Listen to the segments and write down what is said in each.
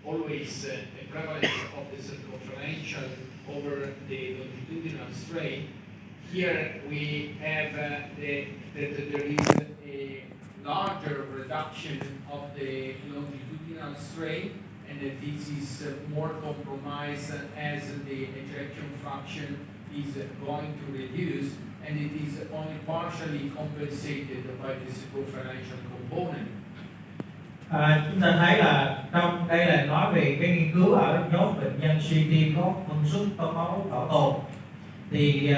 always a prevalence of the circumferential over the longitudinal strain. Here we have that there is a larger reduction of the longitudinal strain, and that this is more compromised as the ejection fraction is going to reduce, and it is only partially compensated by the circumferential component. Chúng ta thấy là trong đây là nói về cái nghiên cứu ở nhóm bệnh nhân suy tim có phân suất tống máu bảo tồn, thì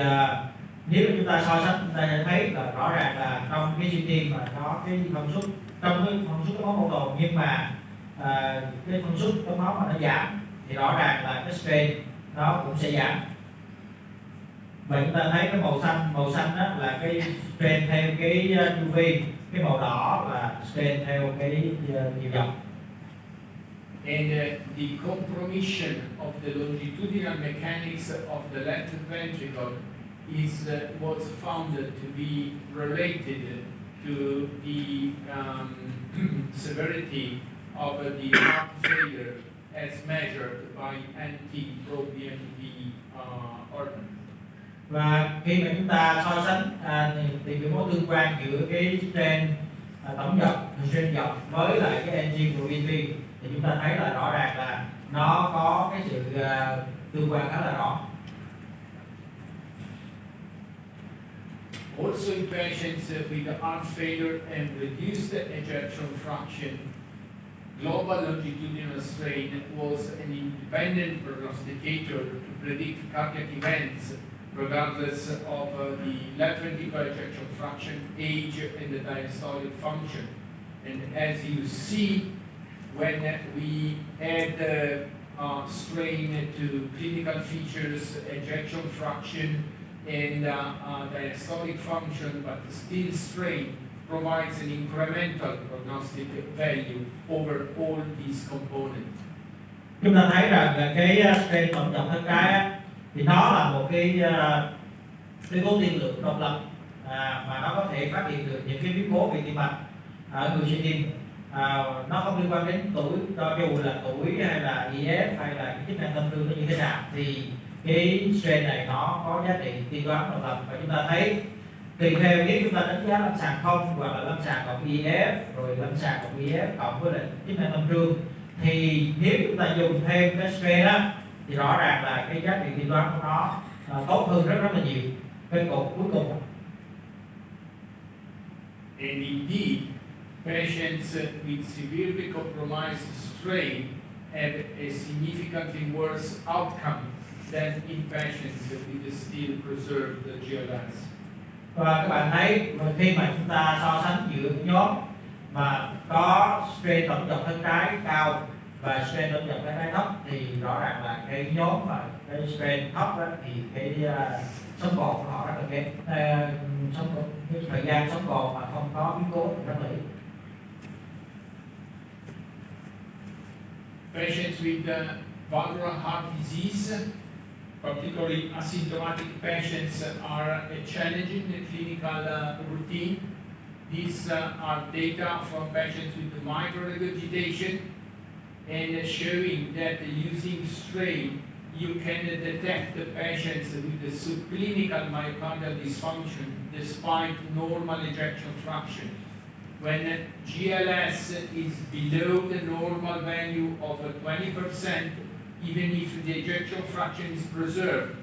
nếu chúng ta so sánh, chúng ta sẽ thấy là rõ ràng là trong cái suy tim mà có cái phân suất, trong cái phân suất tống máu bảo tồn, nhưng mà cái phân suất tống máu mà nó giảm thì rõ ràng là cái strain nó cũng sẽ giảm. Và chúng ta thấy cái màu xanh đó là cái strain theo cái chu vi, cái màu đỏ là strain theo cái chiều dọc. And the compromission of the longitudinal mechanics of the left ventricle is what's found to be related to the severity of the heart failure as measured by NT-proBNP organ. Và khi mà chúng ta so sánh thì cái mối tương quan giữa cái strain tổng dọc, strain dọc với lại cái NT-proBNP thì chúng ta thấy là rõ ràng là nó có cái sự tương quan khá là rõ. Also in patients with heart failure and reduced ejection fraction, global longitudinal strain was an independent prognosticator to predict cardiac events regardless of the left ventricular ejection fraction, age, and the diastolic function. And as you see, when we add strain to clinical features, ejection fraction, and diastolic function, but still strain provides an incremental prognostic value over all these components. Chúng ta thấy rằng là cái strain tổng dọc thân trái á, thì nó là một cái yếu tố tiên lượng độc lập mà nó có thể phát hiện được những cái biến cố về tim mạch ở người suy tim. Nó không liên quan đến tuổi, cho dù là tuổi hay là EF hay là cái chức năng tâm trương nó như thế nào, thì cái strain này nó có giá trị tiên đoán độc lập. Và chúng ta thấy tùy theo nếu chúng ta đánh giá lâm sàng không hoặc là lâm sàng cộng EF rồi lâm sàng cộng EF cộng với lại chức năng tâm trương, thì nếu chúng ta dùng thêm cái strain đó thì rõ ràng là cái giá trị tiên đoán của nó tốt hơn rất là nhiều cái cột cuối cùng. And indeed, patients with severely compromised strain have a significantly worse outcome than in patients with still preserved GLS. Và các bạn thấy khi mà chúng ta so sánh giữa nhóm mà có strain tổng dọc thân trái cao và strain tổng dọc thân trái thấp, thì rõ ràng là cái nhóm mà cái strain thấp đó, thì cái sống còn của họ rất là kém, cái thời gian sống còn mà không có biến cố rất là ít. Patients with valvular heart disease, particularly asymptomatic patients, are a challenging clinical routine. These are data from patients with mitral regurgitation, and showing that using strain you can detect the patients with the subclinical myocardial dysfunction despite normal ejection fraction. When GLS is below the normal value of 20%, even if the ejection fraction is preserved,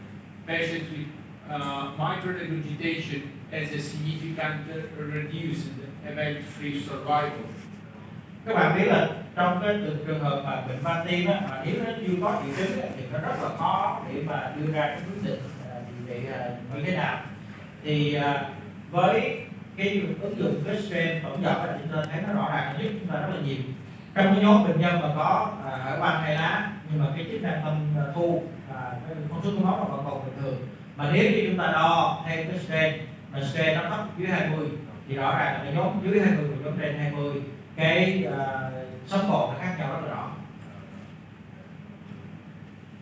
patients with mitral regurgitation has a significant reduced event-free survival. Các bạn biết là trong cái trường hợp mà bệnh van tim á, mà nếu nó chưa có triệu chứng thì nó rất là khó để mà đưa ra cái quyết định điều trị như thế nào. Thì với cái ứng dụng cái strain tổng dọc là chúng ta thấy nó rõ ràng giúp chúng ta rất là nhiều. Trong cái nhóm bệnh nhân mà có hở van hai lá nhưng mà cái chức năng tâm thu cái phân số của máu nó vẫn còn bình thường, mà nếu như chúng ta đo theo cái strain mà strain nó thấp dưới 20 thì rõ ràng là cái nhóm dưới 20 và nhóm trên 20 cái sống còn nó khác nhau rất là rõ.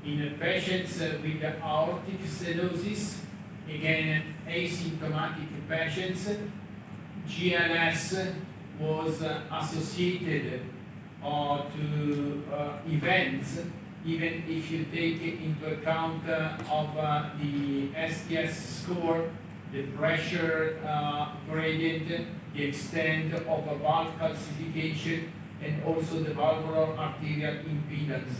In patients with aortic stenosis, again asymptomatic patients, GLS was associated to events, even if you take into account of the STS score, the pressure gradient, the extent of a valve calcification, and also the valvular arterial impedance.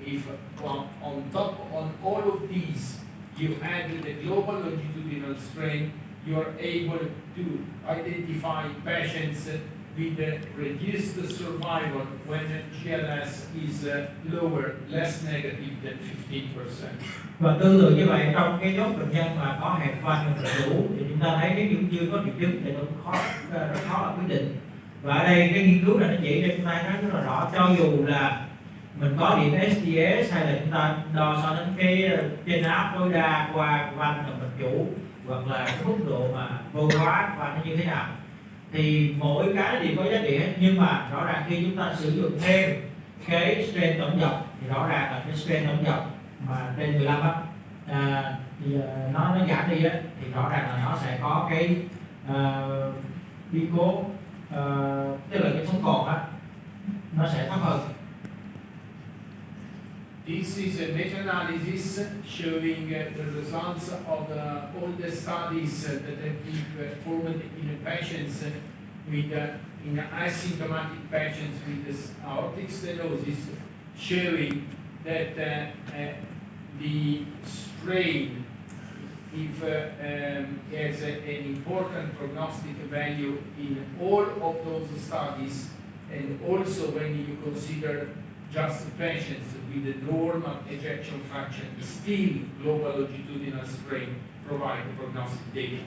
If on top on all of these you add the global longitudinal strain, you are able to identify patients with reduced survival when GLS is lower, less negative than 15%. Và tương tự như vậy, trong cái nhóm bệnh nhân mà có hẹp van động mạch chủ thì chúng ta thấy nếu như chưa có triệu chứng thì rất khó là quyết định. Và ở đây cái nghiên cứu này nó chỉ cho chúng ta thấy rất là rõ, cho dù là mình có điểm STS hay là chúng ta đo so đến cái trên áp tối đa qua van động mạch chủ hoặc là cái mức độ mà vô hóa và nó như thế nào, thì mỗi cái đều có giá trị hết. Nhưng mà rõ ràng khi chúng ta sử dụng thêm cái strain tổng dọc thì rõ ràng là cái strain tổng dọc mà trên 15 á, thì nó giảm đi á, thì rõ ràng là nó sẽ có cái biến cố, tức là cái sống còn á, nó sẽ thấp hơn. This is a meta-analysis showing the results of all the studies that have been performed in patients with in asymptomatic patients with aortic stenosis, showing that the strain, if has an important prognostic value in all of those studies, and also when you consider just patients with a normal ejection fraction, still global longitudinal strain provide prognostic data.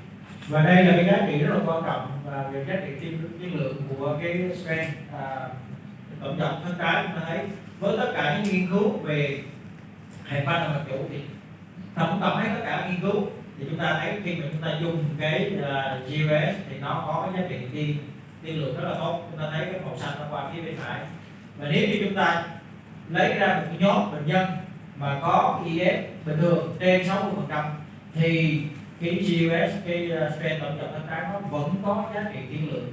Và đây là cái giá trị rất là quan trọng và về giá trị tiên lượng của cái strain tổng dọc thân trái. Chúng ta thấy với tất cả những nghiên cứu về hẹp van động mạch chủ thì tổng cộng hết tất cả nghiên cứu thì chúng ta thấy khi mà chúng ta dùng cái GRS thì nó có cái giá trị tiên lượng rất là tốt. Chúng ta thấy cái màu xanh nó qua phía bên phải. Và nếu như chúng ta lấy ra một cái nhóm bệnh nhân mà có IF bình thường trên 60% thì cái GUS, cái strain tổng dọc thân trái nó vẫn có giá trị tiên lượng.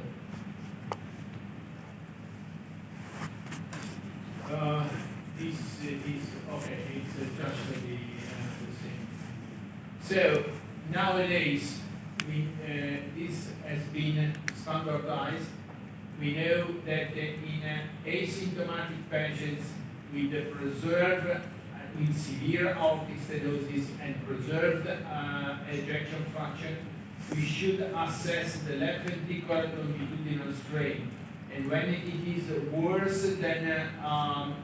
This is okay. It's just the same. So nowadays, this has been standardized. We know that in asymptomatic patients with with severe aortic stenosis and preserved ejection fraction, we should assess the left ventricular longitudinal strain. And when it is worse than that,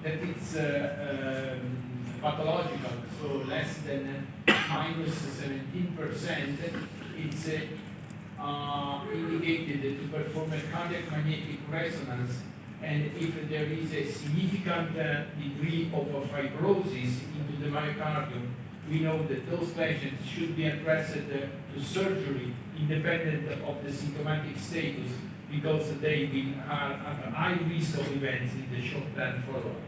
it's pathological, so less than minus 17%, it's indicated to perform a cardiac magnetic resonance. And if there is a significant degree of fibrosis into the myocardium, we know that those patients should be addressed to surgery independent of the symptomatic status, because they are at high risk of events in the short-term follow-up.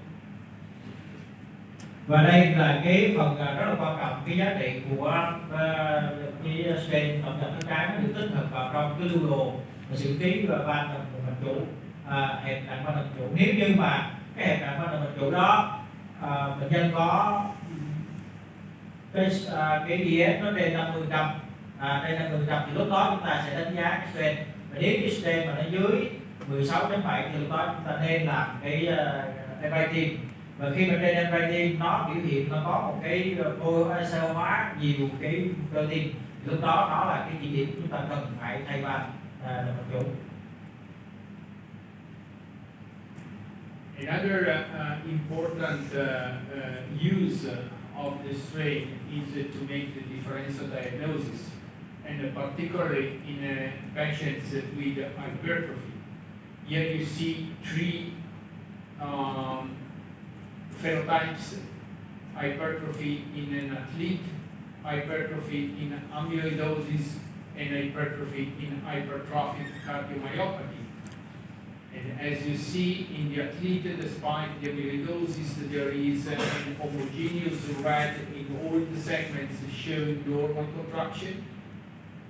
Và đây là cái phần rất là quan trọng, cái giá trị của cái strain tổng dọc thân trái nó được tích hợp vào trong cái lưu đồ xử trí và van động mạch chủ, hẹp nặng van động mạch chủ. Nếu như mà cái hẹp nặng van động mạch chủ đó bệnh nhân có cái DF nó trên 50%, trên 50% thì lúc đó chúng ta sẽ đánh giá cái strain. Và nếu cái strain mà nó dưới 16.7 thì lúc đó chúng ta nên làm cái MRI tim. Và khi mà trên MRI tim nó biểu hiện nó có một cái oxy hóa nhiều cái cơ tim, lúc đó nó là cái chỉ điểm chúng ta cần phải thay van động mạch chủ. Another important use of the strain is to make the differential diagnosis, and particularly in patients with hypertrophy. Here you see three phenotypes: hypertrophy in an athlete, hypertrophy in amyloidosis, and hypertrophy in hypertrophic cardiomyopathy. And as you see in the athlete, despite the amyloidosis, there is an homogeneous red in all the segments showing normal contraction.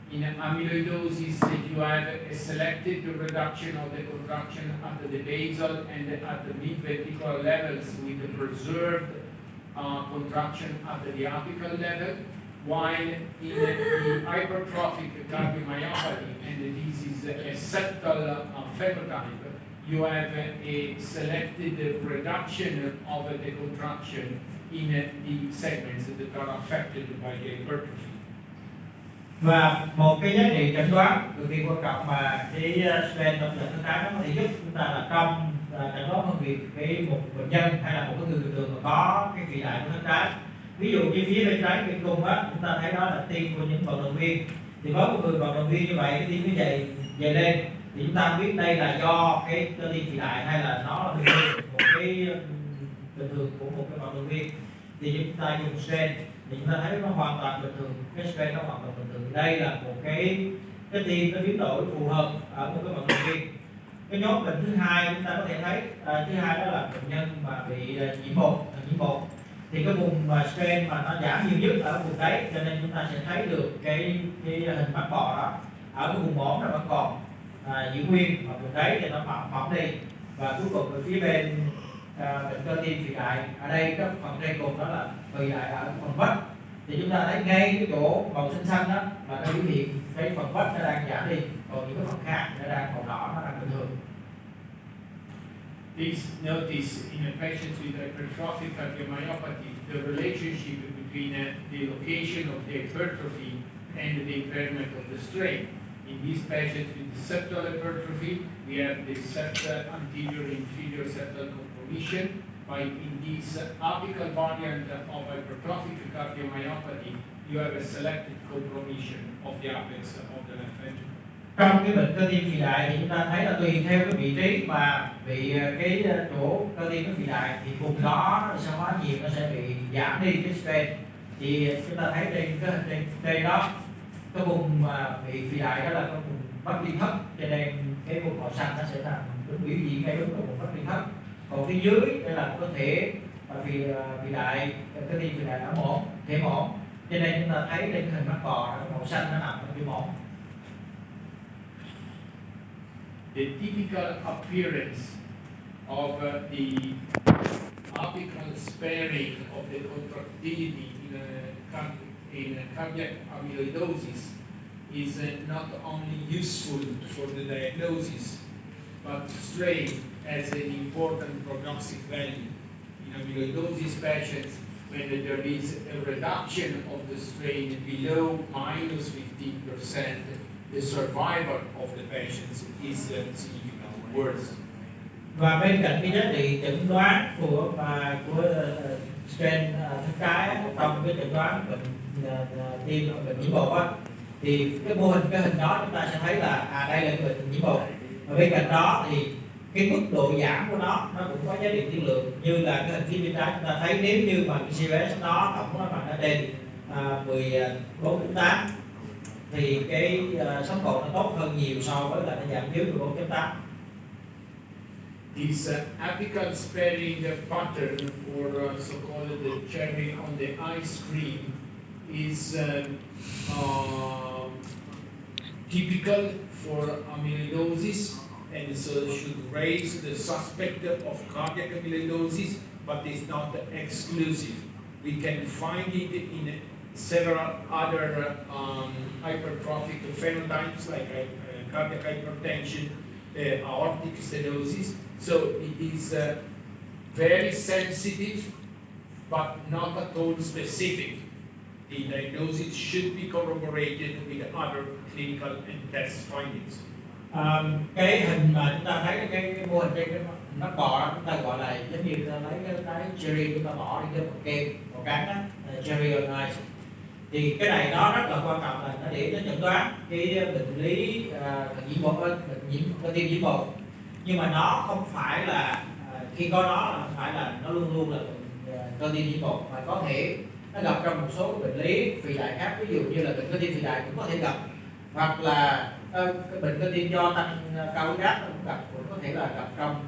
In amyloidosis, you have a selected reduction of the contraction at the basal and at the mid-ventricular levels with the preserved contraction at the apical level, while in the hypertrophic cardiomyopathy, and this is a septal phenotype, you have a selected reduction of the contraction in the segments that are affected by the hypertrophy. Và một cái giá trị chẩn đoán cực kỳ quan trọng mà cái stent động lực thứ nó có thể giúp chúng ta là trong chẩn đoán phân biệt cái một bệnh nhân hay là một cái người bình thường mà có cái phì đại của thân trái. Ví dụ như phía bên trái bên cung á, chúng ta thấy đó là tim của những vận động viên. Thì với một người vận động viên như vậy, cái tim nó dày lên thì chúng ta biết đây là do cái cơ tim phì đại hay là nó là một cái bình thường của một cái vận động viên. Thì chúng ta dùng stent thì chúng ta thấy nó hoàn toàn bình thường, cái stent nó hoàn toàn bình thường. Đây là một cái tim nó biến đổi phù hợp ở một cái vận động viên. Cái nhóm bệnh thứ hai chúng ta có thể thấy thứ hai đó là bệnh nhân mà bị nhiễm một thì cái vùng stent mà nó giảm nhiều nhất ở vùng đấy, cho nên chúng ta sẽ thấy được cái hình mắt bò đó ở cái vùng mỏm là vẫn còn giữ nguyên, mà vùng đấy thì nó mỏng đi, và cuối cùng ở phía bên bệnh cơ tim phì đại ở đây cái phần trên cùng đó là phì đại ở phần vách, thì chúng ta thấy ngay cái chỗ màu xanh xanh đó là nó biểu hiện cái phần vách nó đang giảm đi, còn những cái phần khác nó đang màu đỏ, nó đang bình thường. Please notice in a patient with hypertrophic cardiomyopathy the relationship between the location of the hypertrophy and the impairment of the strain. In these patients with septal hypertrophy, we have the anterior inferior septal compromission, while in this apical variant of hypertrophic cardiomyopathy, you have a selected compromission of the apex of the left ventricle. Trong cái bệnh cơ tim phì đại thì chúng ta thấy là tùy theo cái vị trí mà bị cái chỗ cơ tim nó phì đại thì vùng đó nó sẽ hóa nhiều, nó sẽ bị giảm đi cái stent. Thì chúng ta thấy trên cái hình trên đó cái vùng mà bị phì đại đó là cái vùng vách liên thấp, cho nên cái vùng màu xanh nó sẽ làm biểu hiện ngay đúng cái vùng vách liên thấp. Còn phía dưới đây là một cái thể phì đại, cơ tim phì đại ở thể mỏm, cho nên chúng ta thấy trên cái hình mắt bò màu xanh nó nằm ở phía mỏm. The typical appearance of the apical sparing of the contractility in cardiac amyloidosis is not only useful for the diagnosis, but strain as an important prognostic value. In amyloidosis patients, when there is a reduction of the strain below minus 15%, the survival of the patients is significantly worse. Và bên cạnh cái giá trị chẩn đoán của stent thân trái trong cái chẩn đoán bệnh tim bệnh nhiễm bột á, thì cái hình đó chúng ta sẽ thấy là đây là cái bệnh nhiễm bột. Và bên cạnh đó thì cái mức độ giảm của nó cũng có giá trị tiên lượng, như là cái hình phía bên trái chúng ta thấy nếu như mà cái CVS nó tổng nó bằng ở trên 14.8 thì cái sống còn nó tốt hơn nhiều so với là nó giảm dưới 14.8. This apical sparing pattern, or so-called the cherry on the ice cream, is typical for amyloidosis, and so should raise the suspect of cardiac amyloidosis, but it's not exclusive. We can find it in several other hypertrophic phenotypes like cardiac hypertension, aortic stenosis. So it is very sensitive, but not at all specific. The diagnosis should be corroborated with other clinical and test findings. Cái hình mà chúng ta thấy cái mô hình trên cái mắt bò đó, chúng ta gọi là giống như ta lấy cái cherry chúng ta bỏ đi cái phần kem màu trắng đó, cherry on ice. Thì cái này nó rất là quan trọng, là nó để nó chẩn đoán cái bệnh lý nhiễm bột, cơ tim nhiễm bột, nhưng mà nó không phải là khi có nó là không phải là nó luôn luôn là cơ tim nhiễm bột, mà có thể nó gặp trong một số bệnh lý phì đại khác, ví dụ như là bệnh cơ tim phì đại cũng có thể gặp, hoặc là cái bệnh cơ tim do tăng cao huyết áp cũng có thể là gặp trong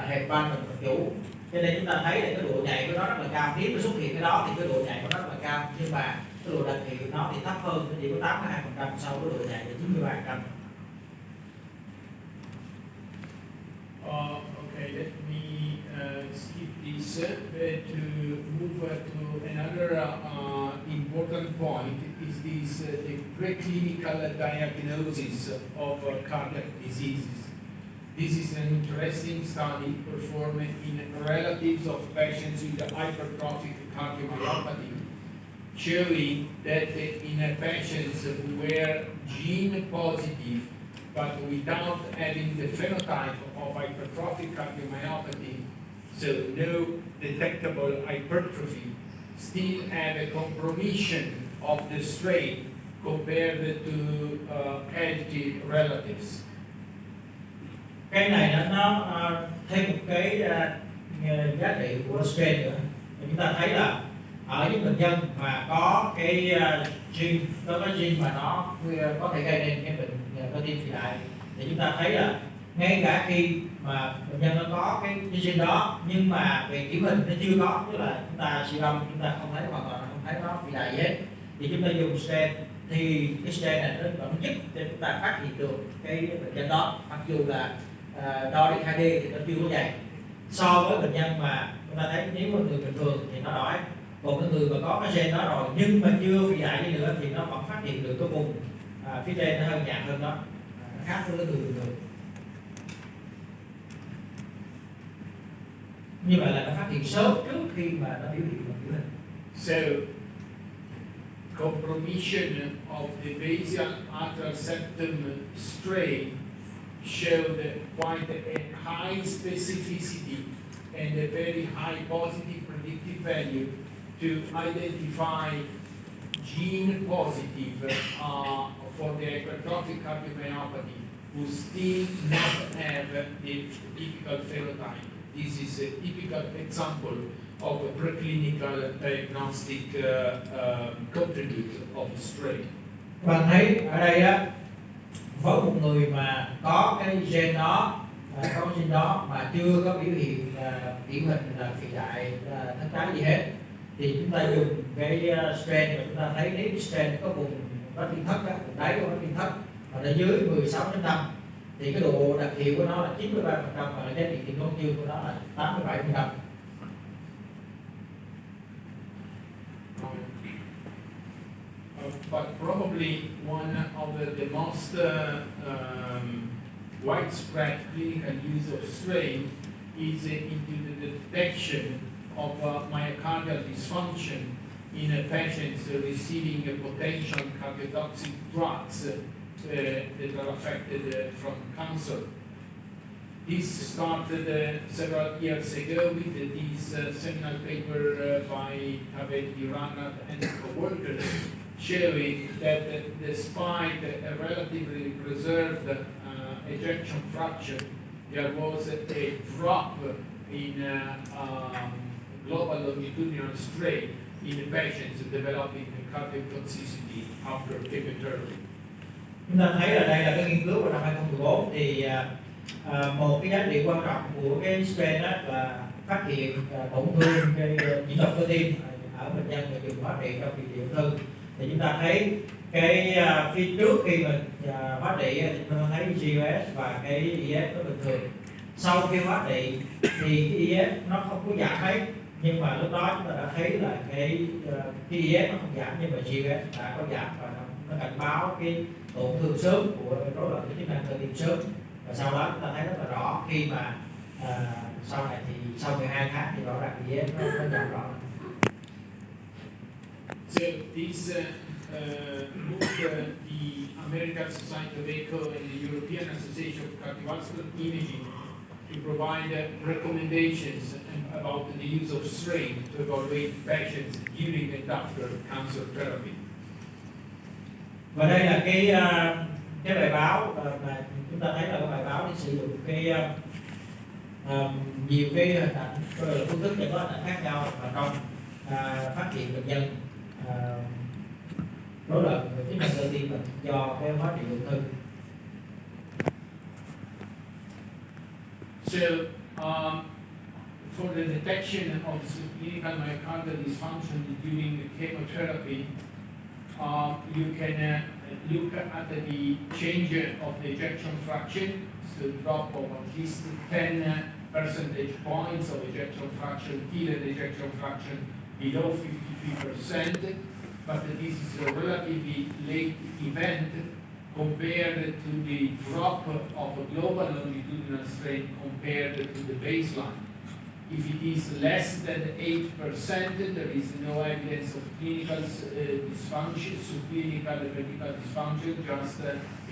hẹp van động mạch chủ. Cho nên chúng ta thấy là cái độ nhạy của nó rất là cao, nếu mà xuất hiện cái đó thì cái độ nhạy của nó rất là cao, nhưng mà cái độ đặc hiệu của nó thì thấp hơn, nó chỉ có 82% so với độ nhạy là 93%. Okay, let me skip this to move to another important point. Is this the preclinical diagnosis of cardiac diseases? This is an interesting study performed in relatives of patients with hypertrophic cardiomyopathy, showing that in patients who were gene positive but without having the phenotype of hypertrophic cardiomyopathy, so no detectable hypertrophy, still have a compromission of the strain compared to healthy relatives. Cái này nó thêm một cái giá trị của strain nữa. Chúng ta thấy là ở những bệnh nhân mà có cái gene, có gene mà nó có thể gây nên cái bệnh cơ tim phì đại, thì chúng ta thấy là ngay cả khi mà bệnh nhân nó có cái gene đó nhưng mà về kiểm hình nó chưa có, tức là chúng ta siêu âm chúng ta không thấy hoàn toàn không thấy nó phì đại gì hết, thì chúng ta dùng stent thì cái stent này nó vẫn giúp cho chúng ta phát hiện được cái bệnh nhân đó, mặc dù là đo đi 2D thì nó chưa có dày so với bệnh nhân mà chúng ta thấy nếu mà người bình thường thì nó đỏ, còn cái người mà có cái gen đó rồi nhưng mà chưa phì đại đi nữa thì nó vẫn phát hiện được cái vùng phía trên nó hơi nhạt hơn đó, nó khác với cái người bình thường. Như vậy là nó phát hiện sớm trước khi mà nó biểu hiện bằng hình. So, compromission of the basal atrial septum strain showed quite a high specificity and a very high positive predictive value to identify gene positive for the hypertrophic cardiomyopathy who still not have the typical phenotype. This is a typical example of a preclinical diagnostic contribute of strain. Bạn thấy ở đây á, với một người mà có cái gen đó, có gen đó mà chưa có biểu hiện điển hình là phì đại thất trái gì hết, thì chúng ta dùng cái strain và chúng ta thấy nếu strain có vùng nó tiên thất, vùng đáy của nó tiên thất và nó dưới 16.5 thì cái độ đặc hiệu của nó là 93% và giá trị tiền công dương của nó là 87%. But probably one of the most widespread clinical use of strain is into the detection of myocardial dysfunction in patients receiving potential cardiotoxic drugs that are affected from cancer. This started several years ago with this seminal paper by Tavetti Ranat and co-workers, showing that despite a relatively preserved ejection fraction, there was a drop in global longitudinal strain in patients developing cardiotoxicity after chemotherapy. Chúng ta thấy là đây là cái nghiên cứu vào năm 2014 thì một cái giá trị quan trọng của cái strain đó là phát hiện tổn thương cái nhiễm độc cơ tim ở bệnh nhân mà dùng hóa trị trong điều trị ung thư. Thì chúng ta thấy cái phía trước khi mình hóa trị thì chúng ta thấy GOS và cái IF nó bình thường. Sau khi hóa trị thì cái IF nó không có giảm hết, nhưng mà lúc đó chúng ta đã thấy là cái IF nó không giảm nhưng mà GOS đã có giảm và nó cảnh báo cái tổn thương sớm của rối loạn chức năng cơ tim sớm. Và sau đó chúng ta thấy rất là rõ khi mà sau này thì sau 12 tháng thì rõ ràng IF nó giảm rõ. So this book, the American Society of Echo and the European Association of Cardiovascular Imaging, to provide recommendations about the use of strain to evaluate patients during and after cancer therapy. Và đây là cái bài báo mà chúng ta thấy là cái bài báo để sử dụng cái nhiều cái hình ảnh, phương thức chẩn đoán khác nhau và trong phát hiện bệnh nhân rối loạn chức năng cơ tim do cái hóa trị ung thư. So, for the detection of clinical myocardial dysfunction during chemotherapy, You can look at the change of the ejection fraction, so drop of at least 10 percentage points of ejection fraction till an ejection fraction below 53%, but this is a relatively late event compared to the drop of a global longitudinal strain compared to the baseline. If it is less than 8%, there is no evidence of clinical dysfunction, subclinical medical dysfunction, just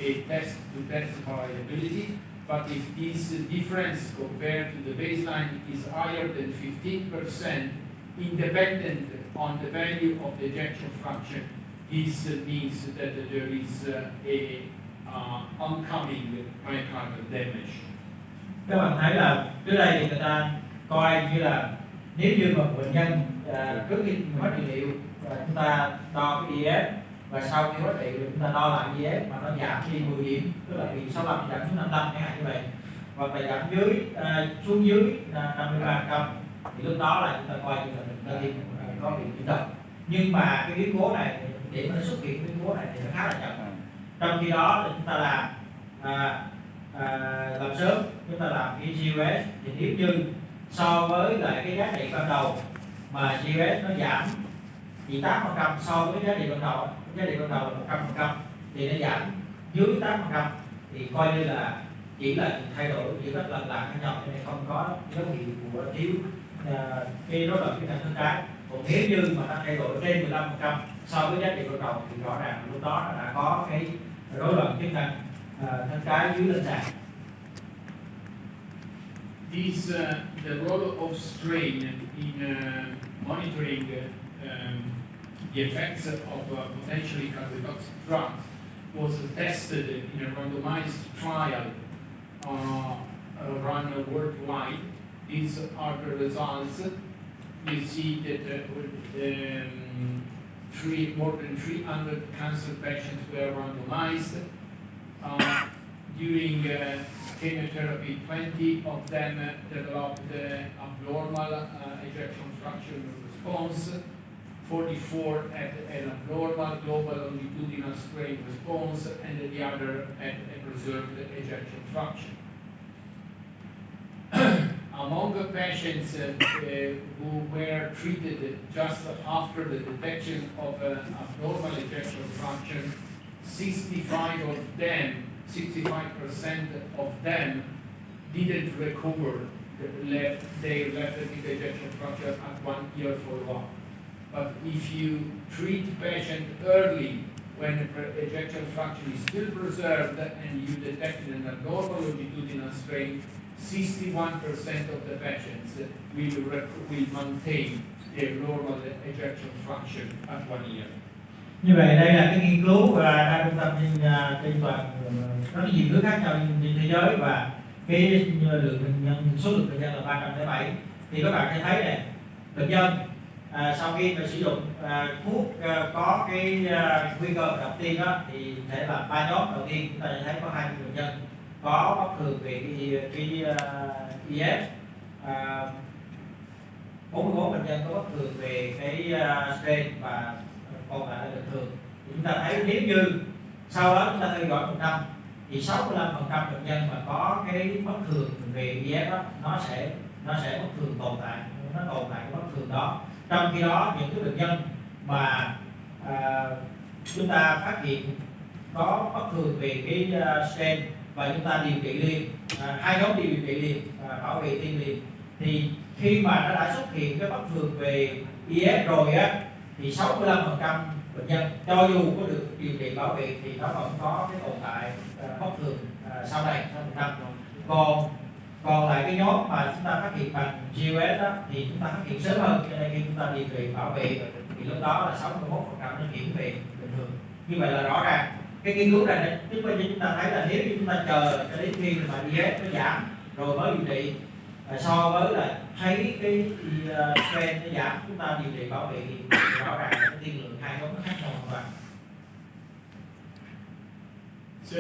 a test to test variability. But if this difference compared to the baseline is higher than 15%, independent on the value of the ejection fraction, this means that there is oncoming myocardial damage. Các bạn thấy là trước đây thì người ta coi như là nếu như mà bệnh nhân trước khi hết trị liệu chúng ta đo cái EF và sau khi hết trị liệu chúng ta đo lại EF mà nó giảm đi 10 điểm, tức là từ 65 giảm xuống 55 chẳng hạn như vậy, hoặc là giảm xuống dưới 53%, thì lúc đó là chúng ta coi như là mình đã tìm có bị nhiễm độc. Nhưng mà cái biến cố này để mà nó xuất hiện biến cố này thì nó khá là chậm. Trong khi đó thì chúng ta làm sớm, chúng ta làm cái GUS thì nếu như so với lại cái giá trị ban đầu mà GUS nó giảm chỉ 8% so với giá trị ban đầu là 100%, thì nó giảm dưới 8% thì coi như là chỉ là thay đổi chỉ rất là khác nhau, cho nên không có dấu hiệu của thiếu cái rối loạn chức năng thân trái. Còn nếu như mà nó thay đổi trên 15% so với giá trị ban đầu thì rõ ràng lúc đó nó đã có cái rối loạn chức năng thân trái dưới lâm sàng. This the role of strain in monitoring the effects of potentially cardiotoxic drugs was tested in a randomized trial run worldwide. These are the results. You see that more than 300 cancer patients were randomized. During chemotherapy, 20 of them developed abnormal ejection fraction response, 44 had an abnormal global longitudinal strain response, and the other had a preserved ejection fraction. Among the patients who were treated just after the detection of abnormal ejection fraction, 65% of them didn't recover their left ventricular ejection fraction at 1 year follow-up. But if you treat patient early when the ejection fraction is still preserved and you detect an abnormal longitudinal strain, 61% of the patients will maintain their normal ejection fraction at 1 year. Như vậy đây là cái nghiên cứu đa trung tâm trên toàn rất nhiều nước khác nhau trên thế giới, và cái số lượng bệnh nhân là 307. Thì các bạn sẽ thấy này, bệnh nhân sau khi mà sử dụng thuốc có cái nguy cơ đầu tiên đó thì sẽ là 3 nhóm. Đầu tiên chúng ta sẽ thấy có 20 bệnh nhân có bất thường về cái EF, 44 bệnh nhân có bất thường về cái strain và còn lại là bình thường. Thì chúng ta thấy nếu như sau đó chúng ta theo dõi 1 năm thì 65% bệnh nhân mà có cái bất thường về EF đó, nó sẽ bất thường tồn tại cái bất thường đó. Trong khi đó những cái bệnh nhân mà chúng ta phát hiện có bất thường về cái strain và chúng ta điều trị liền, hai nhóm điều trị liền, bảo vệ tim liền, thì khi mà nó đã xuất hiện cái bất thường về EF rồi á, thì 65% bệnh nhân cho dù có được điều trị bảo vệ thì nó vẫn có cái tồn tại bất thường sau này, sau 1 năm. Còn lại cái nhóm mà chúng ta phát hiện bằng GUS đó thì chúng ta phát hiện sớm hơn, cho nên khi chúng ta điều trị bảo vệ thì lúc đó là 61% nó chuyển về bình thường. Như vậy là rõ ràng cái nghiên cứu này chứng minh cho chúng ta thấy là nếu như chúng ta chờ cho đến khi mà EF nó giảm rồi mới điều trị, so với là thấy cái strain nó giảm chúng ta điều trị bảo vệ thì rõ ràng là cái tiên lượng hai nhóm nó khác nhau hoàn toàn. So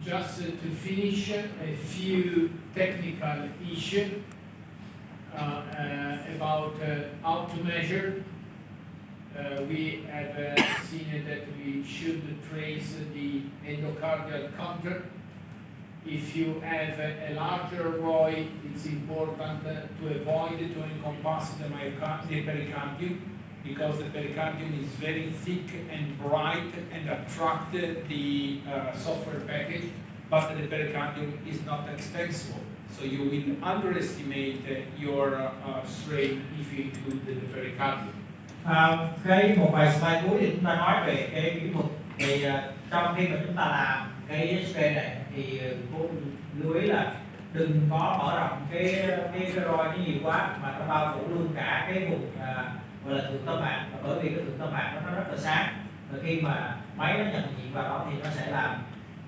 just to finish, a few technical issues about how to measure we have seen that we should trace the endocardial counter. If you have a larger ROI, it's important to avoid to encompass the pericardium, because the pericardium is very thick and bright and attract the software package, but the pericardium is not extensible. So you will underestimate your strain if you include the pericardium. Một vài slide cuối thì chúng ta nói về cái kỹ thuật. Thì trong khi mà chúng ta làm cái strain này thì cô lưu ý là đừng có mở rộng cái roi nó nhiều quá mà nó bao phủ luôn cả cái vùng gọi là thượng tâm mạc, bởi vì cái thượng tâm mạc nó rất là sáng, và khi mà máy nó nhận diện vào đó thì nó sẽ làm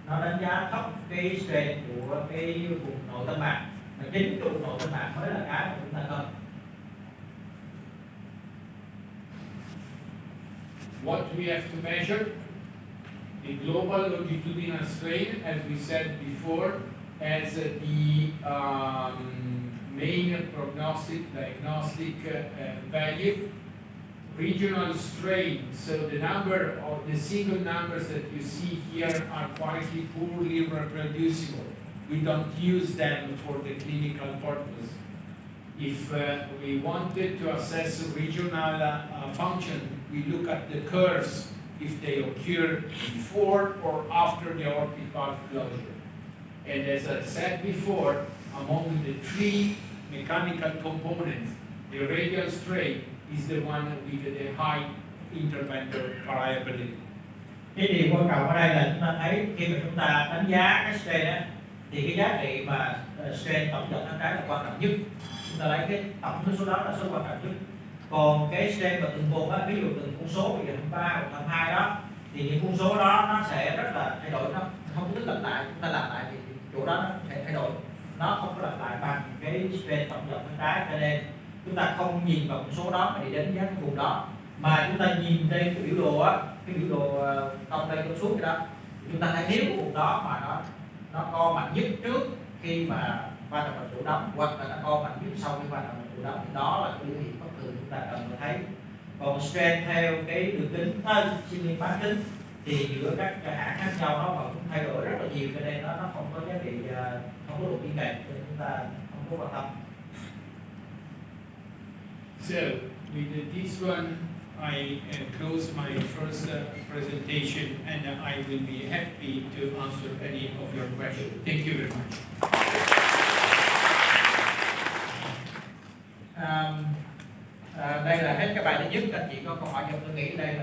nó đánh giá thấp cái strain của cái vùng nội tâm mạc, và chính cái vùng nội tâm mạc mới là cái mà chúng ta cần. What we have to measure, the global longitudinal strain, as we said before, as the main prognostic diagnostic value. Regional strain, so the number of the single numbers that you see here are quite poorly reproducible. We don't use them for the clinical purpose. If we wanted to assess regional function, we look at the curves if they occur before or after the aortic valve closure. And as I said before, among the three mechanical components, the radial strain is the one with the high interventor variability. Cái điều quan trọng ở đây là chúng ta thấy khi mà chúng ta đánh giá cái strain á, thì cái giá trị mà strain tổng dọc thân trái là quan trọng nhất. Chúng ta lấy cái tổng số đó là số quan trọng nhất. Còn cái strain mà từng vùng á, ví dụ từng con số ví dụ 3 hoặc 2 đó, thì những con số đó nó sẽ rất là thay đổi, nó không có lặp lại. Chúng ta làm lại thì chỗ đó nó sẽ thay đổi, nó không có lặp lại bằng cái strain tổng dọc thân trái, cho nên chúng ta không nhìn vào con số đó để đánh giá cái vùng đó, mà chúng ta nhìn trên cái biểu đồ á, cái biểu đồ tông lên tông xuống cái đó, chúng ta thấy nếu cái vùng đó mà nó co mạnh nhất trước khi mà va chạm vào trụ đóng, hoặc là nó co mạnh nhất sau khi va chạm vào trụ đóng, thì đó là cái biểu hiện bất thường chúng ta cần phải thấy. Còn strain theo cái đường kính sinh niên bán kính thì giữa các hãng khác nhau nó vẫn thay đổi rất là nhiều, cho nên nó không có giá trị, không có độ tin cậy, cho nên chúng ta không có quan tâm. So, with this one, I close my first presentation, and I will be happy to answer any of your questions. Thank you very much. Đây là hết cái bài thứ nhất. Anh chị có câu hỏi gì tôi nghĩ đây là